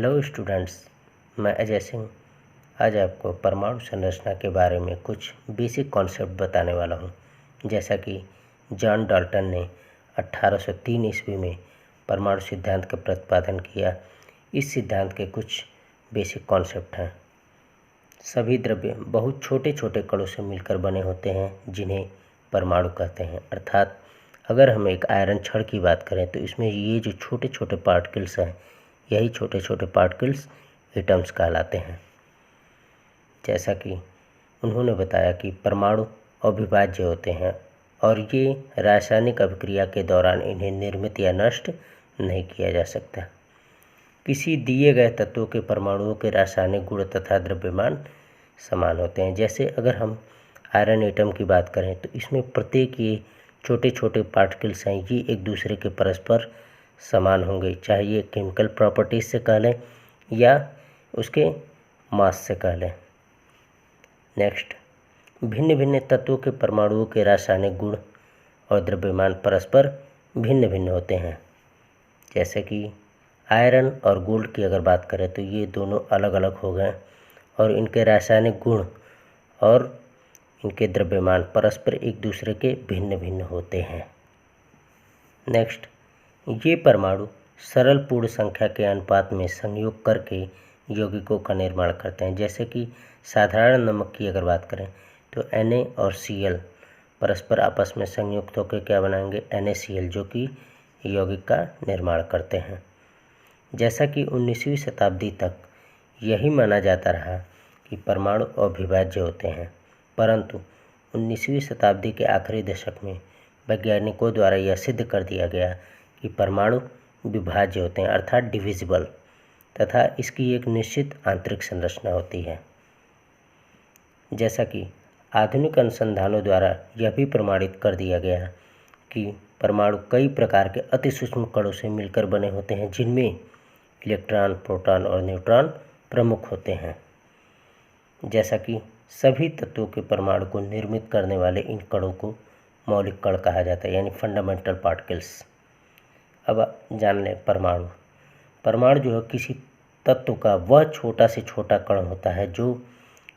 Hello students, मैं अजय सिंह आज आपको परमाणु संरचना के बारे में कुछ बेसिक कॉन्सेप्ट बताने वाला हूं। जैसा कि जॉन डाल्टन ने 1803 ईस्वी में परमाणु सिद्धांत का प्रतिपादन किया, इस सिद्धांत के कुछ बेसिक कॉन्सेप्ट हैं। सभी द्रव्य बहुत छोटे छोटे कणों से मिलकर बने होते हैं, जिन्हें परमाणु कहते हैं। अर्थात अगर हम एक आयरन छड़ की बात करें तो इसमें ये जो छोटे छोटे पार्टिकल्स हैं, यही छोटे छोटे पार्टिकल्स एटम्स कहलाते हैं। जैसा कि उन्होंने बताया कि परमाणु अविभाज्य होते हैं और ये रासायनिक अभिक्रिया के दौरान इन्हें निर्मित या नष्ट नहीं किया जा सकता। किसी दिए गए तत्वों के परमाणुओं के रासायनिक गुण तथा द्रव्यमान समान होते हैं। जैसे अगर हम आयरन एटम की बात करें तो इसमें प्रत्येक ये छोटे छोटे पार्टिकल्स हैं, ये एक दूसरे के परस्पर समान होंगे, चाहे ये केमिकल प्रॉपर्टीज से कह लें या उसके मास से कह लें। नेक्स्ट, भिन्न भिन्न तत्वों के परमाणुओं के रासायनिक गुण और द्रव्यमान परस्पर भिन्न भिन्न होते हैं। जैसे कि आयरन और गोल्ड की अगर बात करें तो ये दोनों अलग अलग हो गए और इनके रासायनिक गुण और इनके द्रव्यमान परस्पर एक दूसरे के भिन्न भिन्न होते हैं। नेक्स्ट, ये परमाणु सरल पूर्ण संख्या के अनुपात में संयोग करके यौगिकों का निर्माण करते हैं। जैसे कि साधारण नमक की अगर बात करें तो Na और Cl परस्पर आपस में संयुक्त होकर क्या बनाएंगे, NaCl, जो कि यौगिक का निर्माण करते हैं। जैसा कि 19वीं शताब्दी तक यही माना जाता रहा कि परमाणु अविभाज्य होते हैं, परंतु 19वीं शताब्दी के आखिरी दशक में वैज्ञानिकों द्वारा यह सिद्ध कर दिया गया कि परमाणु विभाज्य होते हैं, अर्थात डिविजिबल, तथा इसकी एक निश्चित आंतरिक संरचना होती है। जैसा कि आधुनिक अनुसंधानों द्वारा यह भी प्रमाणित कर दिया गया कि परमाणु कई प्रकार के अति सूक्ष्म कणों से मिलकर बने होते हैं, जिनमें इलेक्ट्रॉन, प्रोटॉन और न्यूट्रॉन प्रमुख होते हैं। जैसा कि सभी तत्वों के परमाणु को निर्मित करने वाले इन कणों को मौलिक कण कहा जाता है, यानी फंडामेंटल पार्टिकल्स। अब जान लें परमाणु। परमाणु जो है किसी तत्व का वह छोटा से छोटा कण होता है जो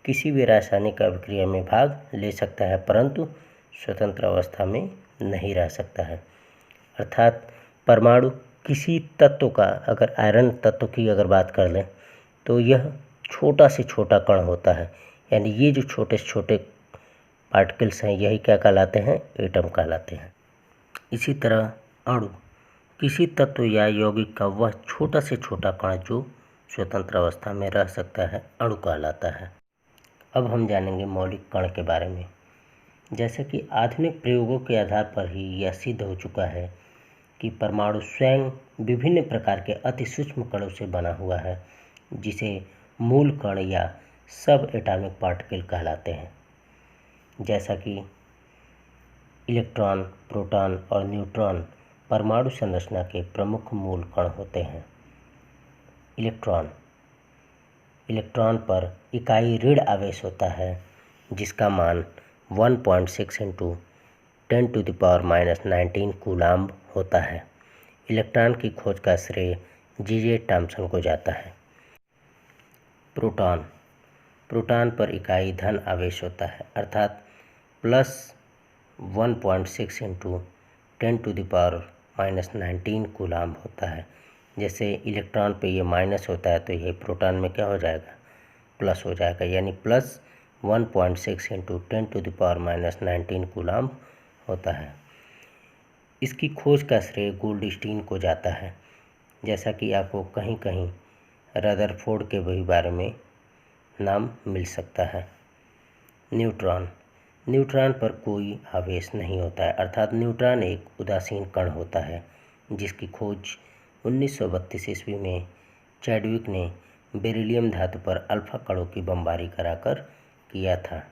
किसी भी रासायनिक अभिक्रिया में भाग ले सकता है, परंतु स्वतंत्र अवस्था में नहीं रह सकता है। अर्थात परमाणु किसी तत्व का, अगर आयरन तत्व की अगर बात कर लें तो यह छोटा से छोटा कण होता है, यानी ये जो छोटे से छोटे पार्टिकल्स हैं यही क्या कहलाते हैं, एटम कहलाते हैं। इसी तरह अणु किसी तत्व या यौगिक का वह छोटा से छोटा कण जो स्वतंत्र अवस्था में रह सकता है, अणु कहलाता है। अब हम जानेंगे मौलिक कण के बारे में। जैसे कि आधुनिक प्रयोगों के आधार पर ही यह सिद्ध हो चुका है कि परमाणु स्वयं विभिन्न प्रकार के अति सूक्ष्म कणों से बना हुआ है, जिसे मूल कण या सब एटॉमिक पार्टिकल कहलाते हैं। जैसा कि इलेक्ट्रॉन, प्रोटॉन और न्यूट्रॉन परमाणु संरचना के प्रमुख मूल कण होते हैं। इलेक्ट्रॉन पर इकाई ऋण आवेश होता है, जिसका मान 1.6 × 10⁻⁻19 कूलाम्ब होता है। इलेक्ट्रॉन की खोज का श्रेय J.J. थॉम्सन को जाता है। प्रोटॉन पर इकाई धन आवेश होता है, अर्थात +1.6 × 10⁻⁻19 कूलाम्ब होता है। जैसे इलेक्ट्रॉन पे ये माइनस होता है तो ये प्रोटॉन में क्या हो जाएगा, प्लस हो जाएगा, यानी +1.6 × 10⁻⁻19 कूलाम्ब होता है। इसकी खोज का श्रेय गोल्डस्टीन को जाता है। जैसा कि आपको कहीं कहीं रदरफोर्ड के भी बारे में नाम मिल सकता है। न्यूट्रॉन पर कोई आवेश नहीं होता है, अर्थात न्यूट्रॉन एक उदासीन कण होता है, जिसकी खोज 1932 ईस्वी में चैडविक ने बेरिलियम धातु पर अल्फा कणों की बमबारी कराकर किया था।